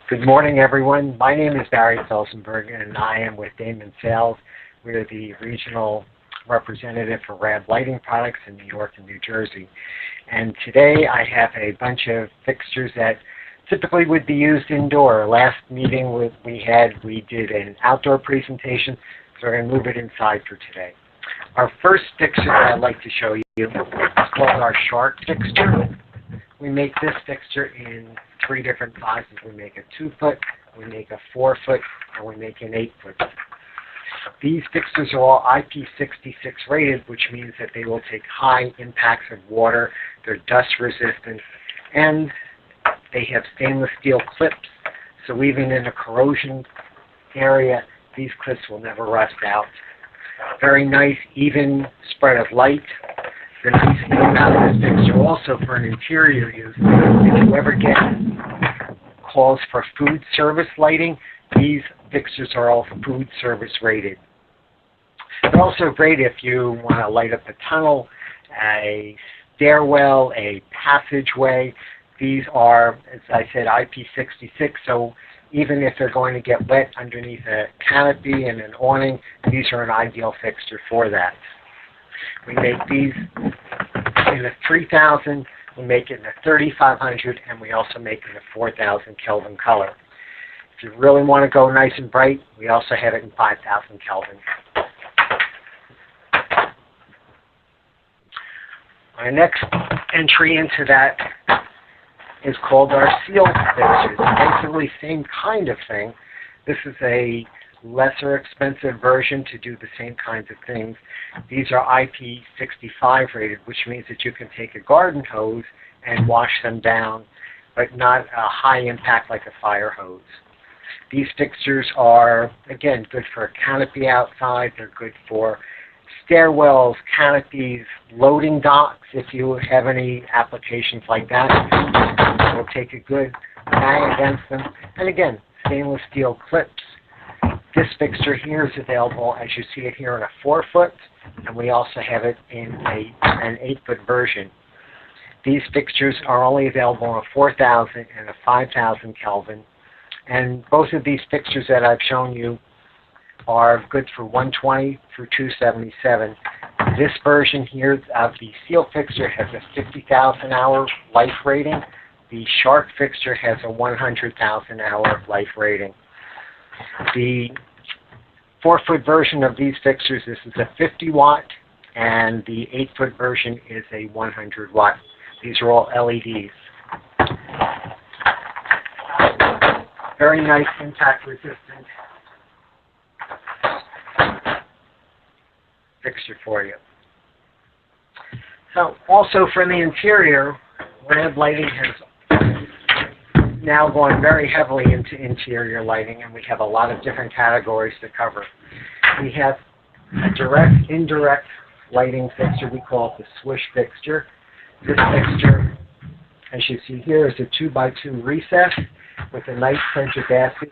Good morning, everyone. My name is Barry Felsenberg, and I am with Damon Sales. We're the regional representative for Rab Lighting Products in New York and New Jersey. And today I have a bunch of fixtures that typically would be used indoor. Last meeting we did an outdoor presentation, so we're going to move it inside for today. Our first fixture that I'd like to show you is called our shark fixture. We make this fixture in 3 different sizes. We make a 2-foot, we make a 4-foot, and we make an 8-foot. These fixtures are all IP66 rated, which means that they will take high impacts of water, they're dust resistant, and they have stainless steel clips, so even in a corrosion area, these clips will never rust out. Very nice, even spread of light. The nice thing about this fixture also for an interior use, if you ever get calls for food service lighting, these fixtures are all food service rated. They're also great if you want to light up a tunnel, a stairwell, a passageway. These are, as I said, IP66, so even if they're going to get wet underneath a canopy and an awning, these are an ideal fixture for that. We make these in the 3000, we make it in the 3500, and we also make it in the 4000 Kelvin color. If you really want to go nice and bright, we also have it in 5000 Kelvin. Our next entry into that is called our seal fixtures. Basically, same kind of thing. This is a lesser expensive version to do the same kinds of things. These are IP65 rated, which means that you can take a garden hose and wash them down, but not a high impact like a fire hose. These fixtures are, again, good for a canopy outside. They're good for stairwells, canopies, loading docks, if you have any applications like that. We'll take a good bang against them. And again, stainless steel clips. This fixture here is available, as you see it here, in a 4-foot, and we also have it in an 8-foot version. These fixtures are only available in a 4000 and a 5000 Kelvin, and both of these fixtures that I've shown you are good for 120 through 277. This version here of the seal fixture has a 50,000 hour life rating. The shark fixture has a 100,000 hour life rating. The 4-foot version of these fixtures, this is a 50 watt, and the 8-foot version is a 100 watt. These are all LEDs. Very nice, impact resistant fixture for you. So also for the interior, Rab Lighting has now gone very heavily into interior lighting, and we have a lot of different categories to cover. We have a direct, indirect lighting fixture. We call it the swish fixture. This fixture, as you see here, is a 2x2 recess with a nice center basket.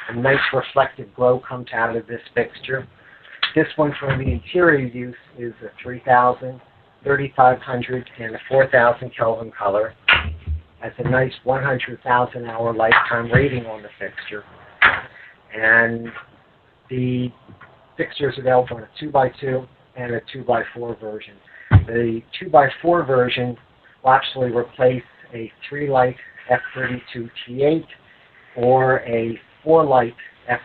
A nice reflective glow comes out of this fixture. This one for the interior use is a 3000, 3500, and a 4000 Kelvin color. Has a nice 100,000 hour lifetime rating on the fixture. And the fixture is available in a 2x2 and a 2x4 version. The 2x4 version will actually replace a 3-light F32T8 or a 4-light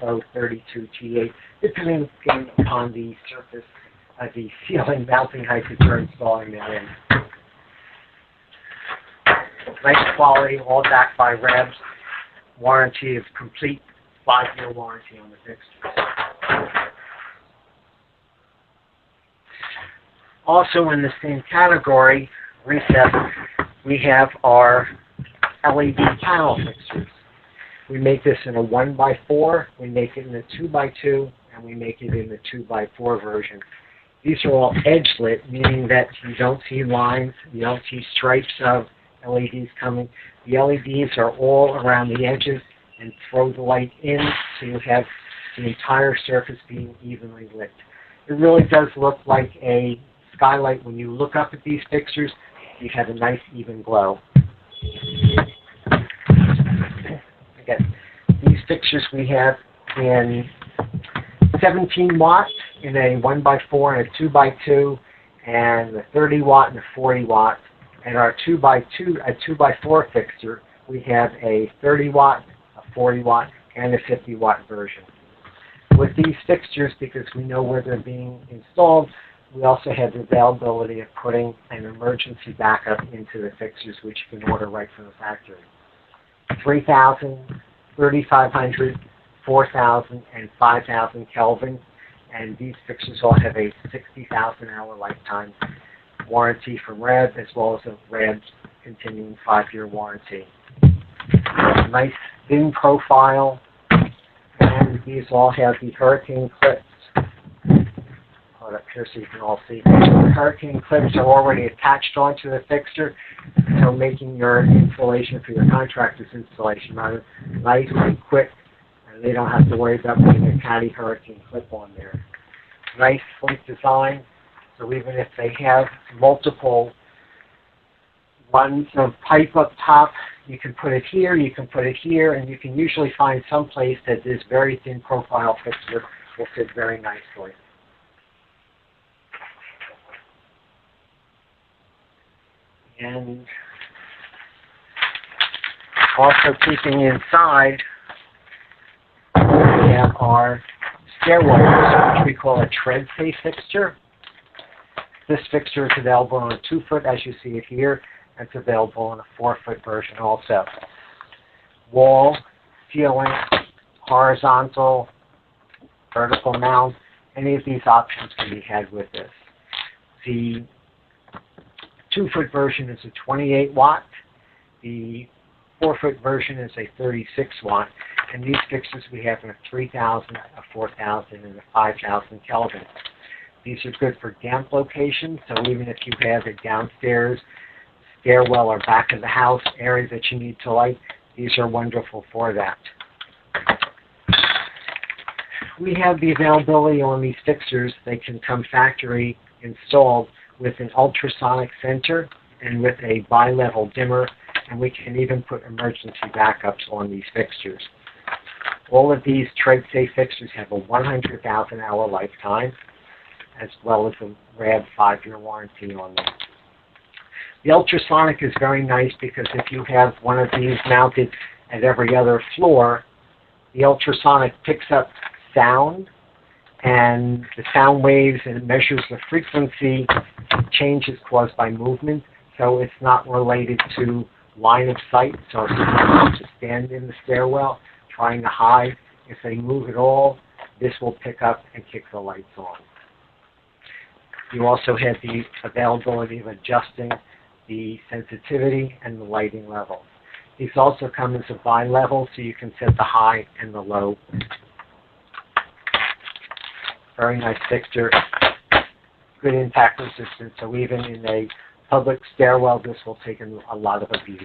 FO32T8, depending upon the surface of the ceiling mounting height that you're installing them in. Nice quality, all backed by Rab's warranty of complete 5-year warranty on the fixtures. Also in the same category, recess, we have our LED panel fixtures. We make this in a 1x4, we make it in a 2x2, and we make it in the 2x4 version. These are all edge lit, meaning that you don't see lines, you don't see stripes of LEDs coming. The LEDs are all around the edges and throw the light in, so you have the entire surface being evenly lit. It really does look like a skylight. When you look up at these fixtures, you have a nice even glow. Again, fixtures we have in 17 watt in a 1x4 and a 2x2, and a 30 watt and a 40 watt. And our 2x4 fixture, we have a 30 watt, a 40 watt, and a 50 watt version. With these fixtures, because we know where they're being installed, we also have the availability of putting an emergency backup into the fixtures, which you can order right from the factory. 3,000, 3,500, 4,000, and 5,000 Kelvin, and these fixtures all have a 60,000 hour lifetime warranty from Rab, as well as a Rab's continuing 5-year warranty. Nice thin profile, and these all have the hurricane clips. Hold up here so you can all see. The hurricane clips are already attached onto the fixture, so making your installation for your contractor's installation rather nice and quick, and they don't have to worry about putting a catty hurricane clip on there. Nice, sleek design, so even if they have multiple runs of pipe up top, you can put it here, you can put it here, and you can usually find some place that this very thin profile fixture will fit very nicely. And also keeping inside, we have our stairwell, which we call a tread-safe fixture. This fixture is available on a 2-foot, as you see it here. It's available on a 4-foot version also. Wall, ceiling, horizontal, vertical mount, any of these options can be had with this. The 2-foot version is a 28 watt. The 4-foot version is a 36 watt. And these fixtures we have in a 3,000, a 4,000, and a 5,000 Kelvin. These are good for damp locations, so even if you have a downstairs stairwell or back of the house area that you need to light, these are wonderful for that. We have the availability on these fixtures. They can come factory installed with an ultrasonic center and with a bi-level dimmer, and we can even put emergency backups on these fixtures. All of these tread-safe fixtures have a 100,000 hour lifetime, as well as a Rab 5-year warranty on them. The ultrasonic is very nice because if you have one of these mounted at every other floor, the ultrasonic picks up sound, and the sound waves, and it measures the frequency changes caused by movement, so it's not related to line of sight. So if someone to stand in the stairwell trying to hide, if they move at all, this will pick up and kick the lights on. You also have the availability of adjusting the sensitivity and the lighting levels. These also come as a bi-level, so you can set the high and the low. Very nice fixture, good impact resistance, so even in a public stairwell, this will take a lot of abuse.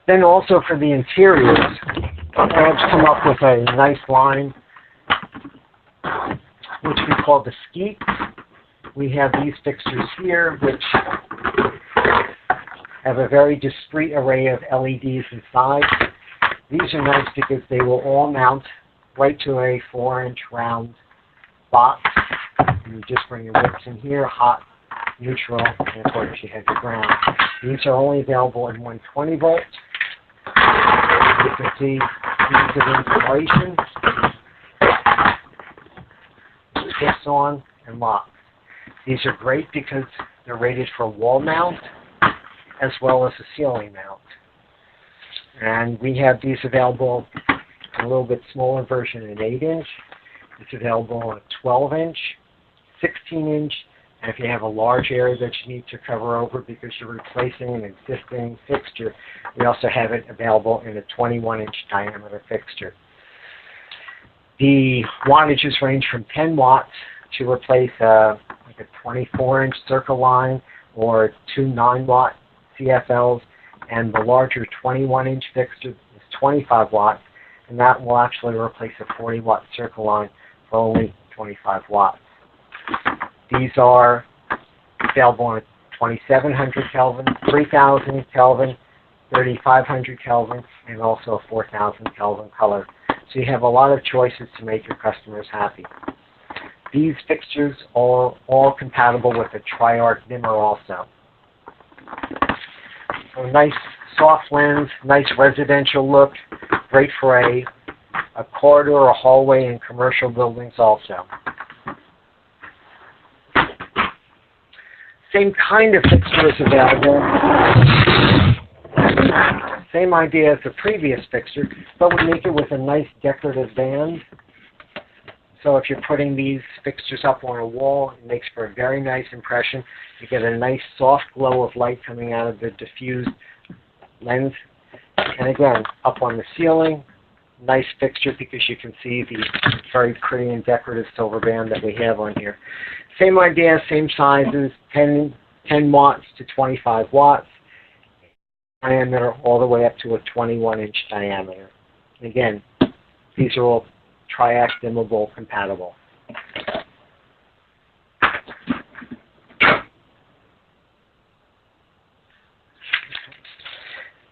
Then also for the interiors, Rab's come up with a nice line, which we call the skeet. We have these fixtures here, which have a very discrete array of LEDs inside. These are nice because they will all mount right to a 4-inch round box. And you just bring your wicks in here, hot, neutral, and of course you have your ground. These are only available in 120 volts. You can see ease of installation. Clips on and lock. These are great because they're rated for wall mount as well as a ceiling mount. And we have these available in a little bit smaller version, an 8-inch. It's available on a 12-inch, 16-inch, and if you have a large area that you need to cover over because you're replacing an existing fixture, we also have it available in a 21-inch diameter fixture. The wattages range from 10 watts to replace like a 24-inch circle line or 2 9-watt CFLs, and the larger 21-inch fixture is 25 watts, and that will actually replace a 40-watt circle line for only 25 watts. These are available on a 2700 Kelvin, 3000 Kelvin, 3500 Kelvin, and also a 4000 Kelvin color. So you have a lot of choices to make your customers happy. These fixtures are all compatible with a tri-arc dimmer also. So nice soft lens, nice residential look, great for a corridor, a hallway in commercial buildings also. Same kind of fixture is available. Same idea as the previous fixture, but we make it with a nice decorative band. So if you're putting these fixtures up on a wall, it makes for a very nice impression. You get a nice soft glow of light coming out of the diffused lens. And again, up on the ceiling, nice fixture because you can see the very pretty and decorative silver band that we have on here. Same idea, same sizes, 10 watts to 25 watts, diameter all the way up to a 21-inch diameter. Again, these are all tri-arc dimmable compatible.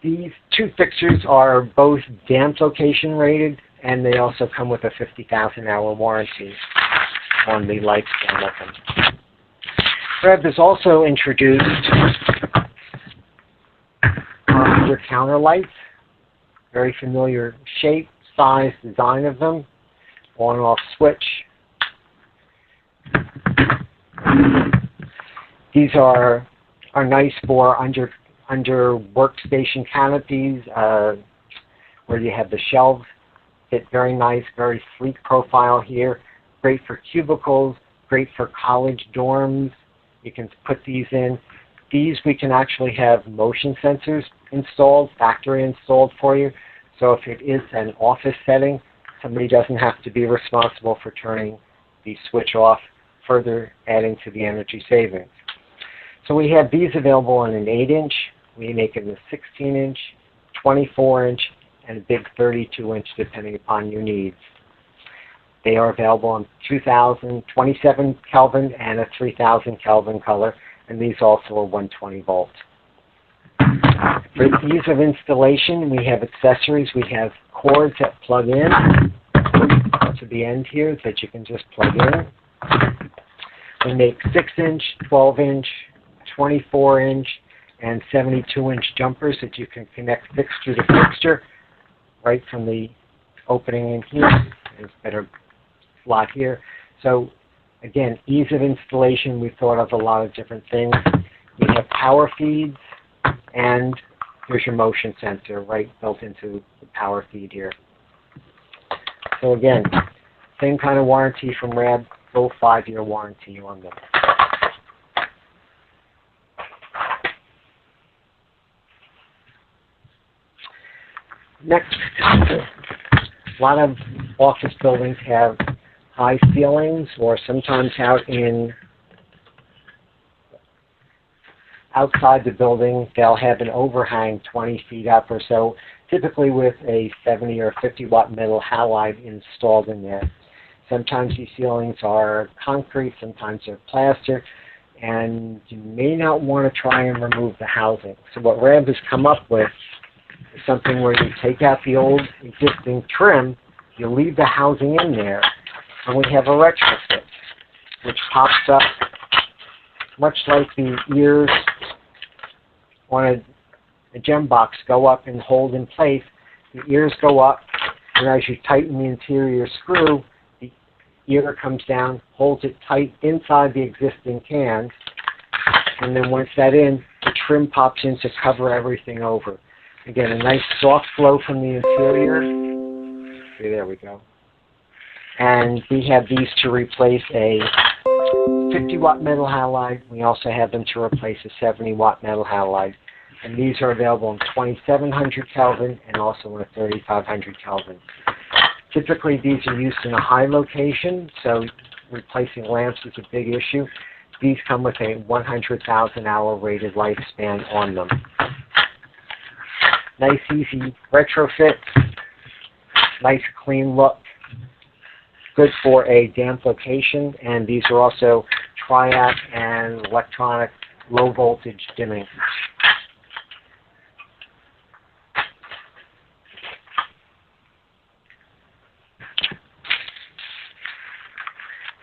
These two fixtures are both damp location rated, and they also come with a 50,000-hour warranty on the lifespan of them. Rab has also introduced your counter lights, very familiar shape, size, design of them, on and off switch. These are nice for under workstation canopies, where you have the shelves. Fit very nice, very sleek profile here. Great for cubicles, great for college dorms. You can put these in. These we can actually have motion sensors installed, factory installed for you. So if it is an office setting, somebody doesn't have to be responsible for turning the switch off, further adding to the energy savings. So we have these available in an 8-inch. We make it in a 16-inch, 24-inch, and a big 32-inch depending upon your needs. They are available in 27 Kelvin and a 3000 Kelvin color, and these also are 120 volt. For ease of installation, we have accessories. We have cords that plug in to the end here that you can just plug in. We make 6-inch, 12-inch, 24-inch, and 72-inch jumpers that you can connect fixture to fixture right from the opening in here. There's a better slot here. So again, ease of installation, we've thought of a lot of different things. We have power feeds, and here's your motion sensor right built into the power feed here. So again, same kind of warranty from Rab, full 5-year warranty on them. Next, a lot of office buildings have high ceilings, or sometimes outside the building they'll have an overhang 20 feet up or so, typically with a 70 or 50 watt metal halide installed in there. Sometimes these ceilings are concrete, sometimes they're plaster, and you may not want to try and remove the housing. So what Rab has come up with is something where you take out the old existing trim, you leave the housing in there, and we have a retrofit, which pops up much like the ears on a gem box go up and hold in place. The ears go up, and as you tighten the interior screw, the ear comes down, holds it tight inside the existing can, and then once that's in, the trim pops in to cover everything over. Again, a nice soft flow from the interior. See, there we go. And we have these to replace a 50 watt metal halide. We also have them to replace a 70 watt metal halide. And these are available in 2700 Kelvin and also in a 3500 Kelvin. Typically these are used in a high location, so replacing lamps is a big issue. These come with a 100,000 hour rated lifespan on them. Nice easy retrofit, nice clean look. Good for a damp location, and these are also tri-arc and electronic low voltage dimming.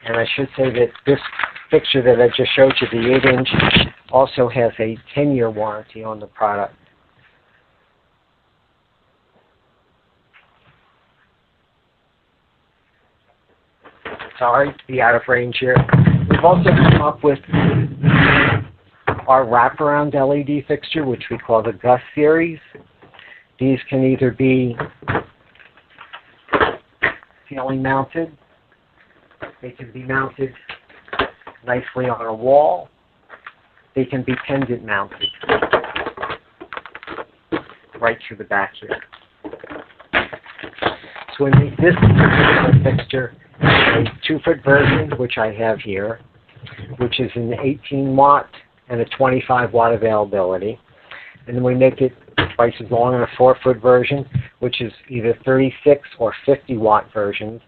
And I should say that this fixture that I just showed you, the 8-inch, also has a 10-year warranty on the product. Sorry to be out of range here. We've also come up with our wraparound LED fixture, which we call the Gus series. These can either be ceiling mounted, they can be mounted nicely on a wall, they can be pendant mounted right through the back here. So we make this particular fixture a 2-foot version, which I have here, which is an 18-watt and a 25-watt availability. And then we make it twice as long in a 4-foot version, which is either 36 or 50-watt versions.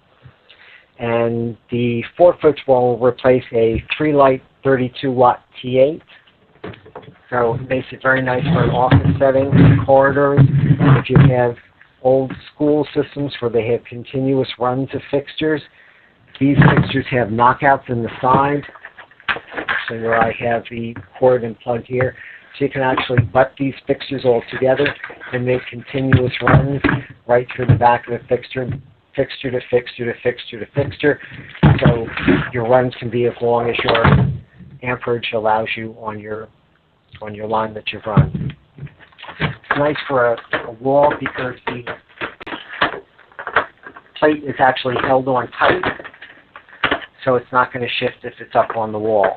And the 4-foot will replace a 3-light 32-watt T8. So it makes it very nice for an office setting, corridors. If you have old school systems where they have continuous runs of fixtures, these fixtures have knockouts in the side, actually where I have the cord and plug here. So you can actually butt these fixtures all together and make continuous runs right through the back of the fixture, fixture to fixture to fixture to fixture. So your runs can be as long as your amperage allows you on your line that you've run. It's nice for a wall because the plate is actually held on tight, so it's not going to shift if it's up on the wall.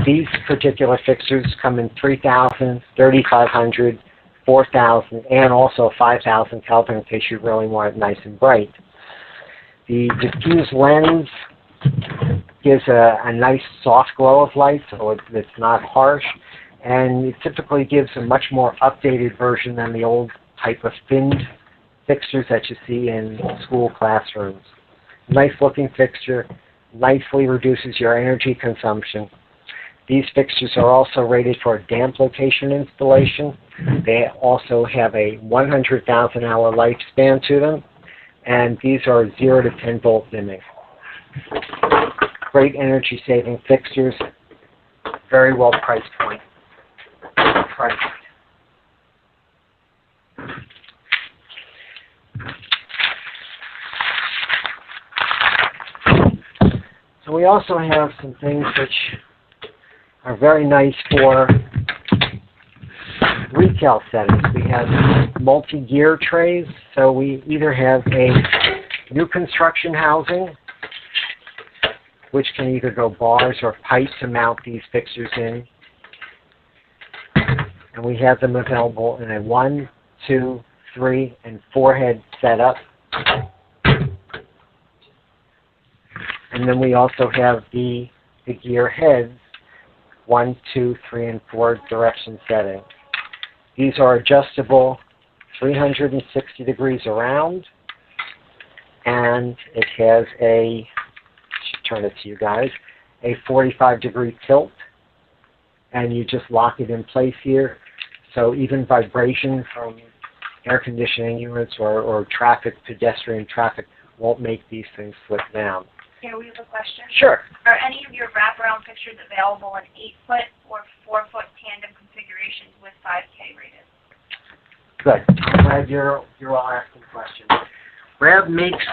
These particular fixtures come in 3,000, 3,500, 4,000, and also 5,000 Kelvin in case you really want it nice and bright. The diffuse lens gives a nice soft glow of light, so it's not harsh, and it typically gives a much more updated version than the old type of thinned fixtures that you see in school classrooms. Nice looking fixture, nicely reduces your energy consumption. These fixtures are also rated for damp location installation. They also have a 100,000 hour lifespan to them, and these are 0 to 10 volt dimming. Great energy saving fixtures, very well priced point. Priced. So we also have some things which are very nice for retail settings. We have multi-gear trays, so we either have a new construction housing, which can either go bars or pipe to mount these fixtures in. And we have them available in a 1, 2, 3, and 4 head setup. And then we also have the gear heads, 1, 2, 3, and 4 direction setting. These are adjustable 360 degrees around, and it has a, I should turn it to you guys, a 45-degree tilt, and you just lock it in place here. So even vibration from air conditioning units or traffic, pedestrian traffic, won't make these things slip down. Here we have a question. Sure. Are any of your wraparound fixtures available in 8-foot or 4-foot tandem configurations with 5K rated? Good. I'm glad you're all asking questions. Rab makes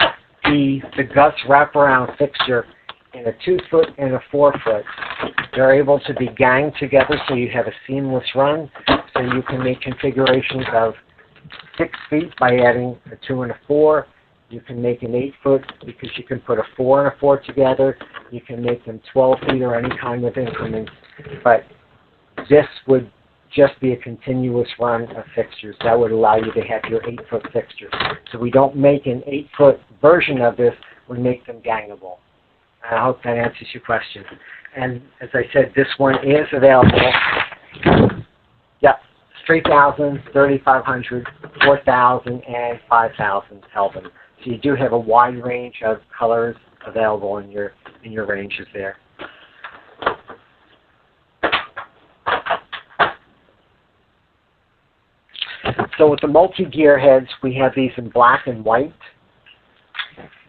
the Gus wraparound fixture in a 2-foot and a 4-foot. They're able to be ganged together so you have a seamless run. So you can make configurations of 6 feet by adding a 2 and a 4. You can make an 8-foot because you can put a 4 and a 4 together. You can make them 12 feet or any kind of increments. But this would just be a continuous run of fixtures. That would allow you to have your 8-foot fixtures. So we don't make an 8-foot version of this. We make them gangable. I hope that answers your question. And as I said, this one is available. Yep, 3,000, 3,500, 4,000, and 5,000 Kelvin. So you do have a wide range of colors available in your ranges there. So with the multi-gear heads, we have these in black and white,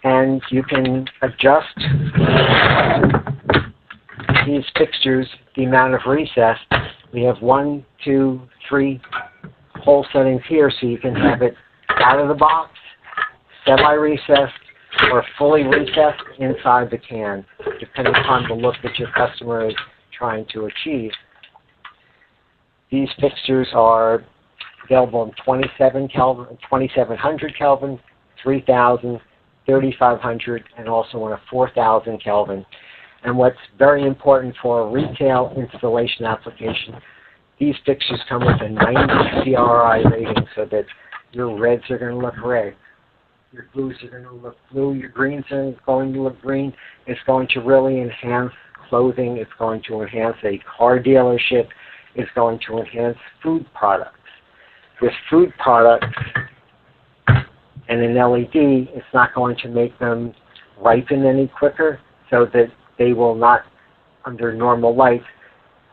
and you can adjust these fixtures, the amount of recess. We have 1, 2, 3 hole settings here, so you can have it out of the box, semi-recessed, or fully recessed inside the can, depending upon the look that your customer is trying to achieve. These fixtures are available in 2700 Kelvin, 3000, 3500, and also in a 4000 Kelvin. And what's very important for a retail installation application, these fixtures come with a 90 CRI rating, so that your reds are going to look red, your blues are going to look blue, your greens are going to look green. It's going to really enhance clothing. It's going to enhance a car dealership. It's going to enhance food products. With food products and an LED, it's not going to make them ripen any quicker, so that they will not, under normal light,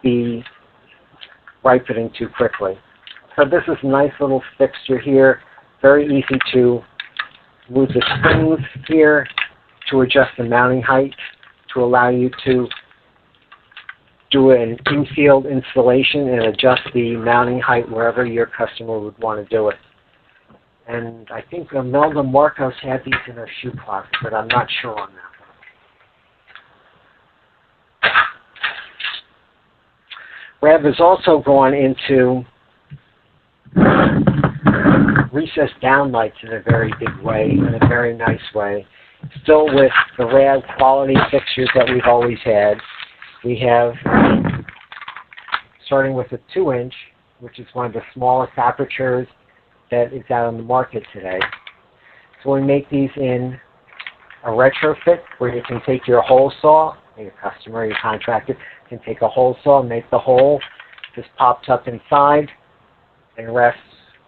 be ripening too quickly. So this is a nice little fixture here, very easy to move the springs here to adjust the mounting height, to allow you to do an in-field installation and adjust the mounting height wherever your customer would want to do it. And I think Imelda Marcos had these in her shoe closet, but I'm not sure on that. Rab has also gone into recessed downlights in a very big way, in a very nice way. Still with the Rab quality fixtures that we've always had. We have, starting with a 2-inch, which is one of the smallest apertures that is out on the market today. So we make these in a retrofit where you can take your hole saw, your customer, your contractor, can take a hole saw and make the hole. This pops up inside and rests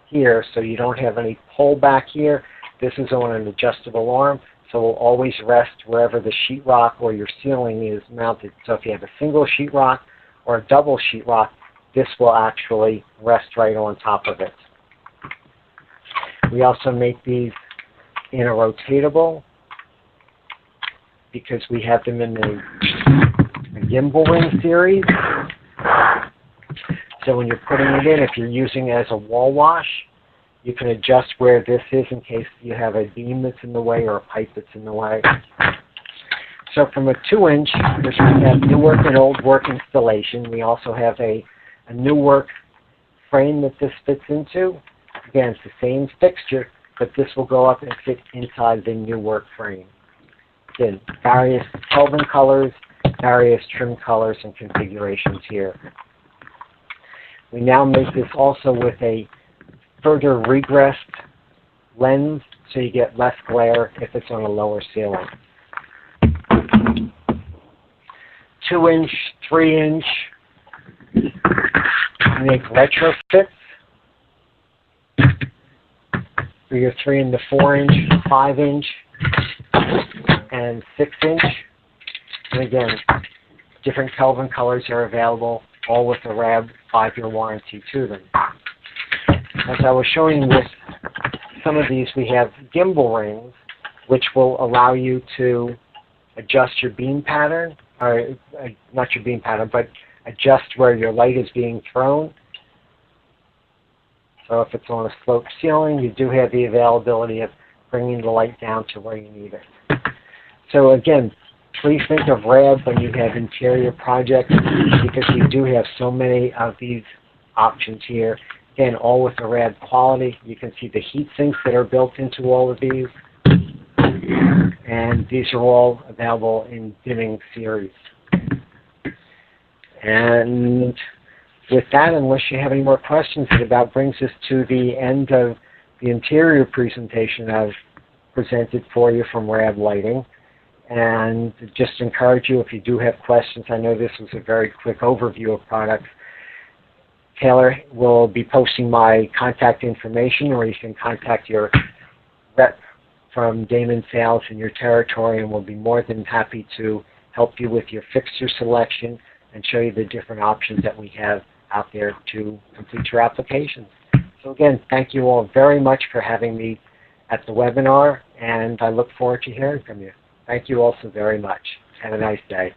here, so you don't have any pull back here. This is on an adjustable arm, so it will always rest wherever the sheetrock or your ceiling is mounted. So if you have a single sheetrock or a double sheetrock, this will actually rest right on top of it. We also make these in a rotatable because we have them in the gimbal ring series. So when you're putting it in, if you're using it as a wall wash, you can adjust where this is in case you have a beam that's in the way or a pipe that's in the way. So from a 2-inch, which we have new work and old work installation, we also have a new work frame that this fits into. Again, it's the same fixture, but this will go up and fit inside the new work frame. Again, various Kelvin colors, various trim colors and configurations here. We now make this also with a further regressed lens, so you get less glare if it's on a lower ceiling. 2-inch, 3-inch, make retrofits for your 3 and the 4-inch, 5-inch, and 6-inch. And again, different Kelvin colors are available, all with a Rab 5-year warranty to them. As I was showing with some of these, we have gimbal rings, which will allow you to adjust your beam pattern, or not your beam pattern, but adjust where your light is being thrown. So if it's on a sloped ceiling, you do have the availability of bringing the light down to where you need it. So again, please think of Rab when you have interior projects, because we do have so many of these options here. Again, all with the Rab quality. You can see the heat sinks that are built into all of these. And these are all available in dimming series. And with that, unless you have any more questions, it about brings us to the end of the interior presentation I've presented for you from Rab Lighting. And just encourage you, if you do have questions, I know this was a very quick overview of products. Taylor will be posting my contact information, or you can contact your rep from Damon Sales in your territory, and we'll be more than happy to help you with your fixture selection and show you the different options that we have out there to complete your applications. So again, thank you all very much for having me at the webinar, and I look forward to hearing from you. Thank you also very much. Have a nice day.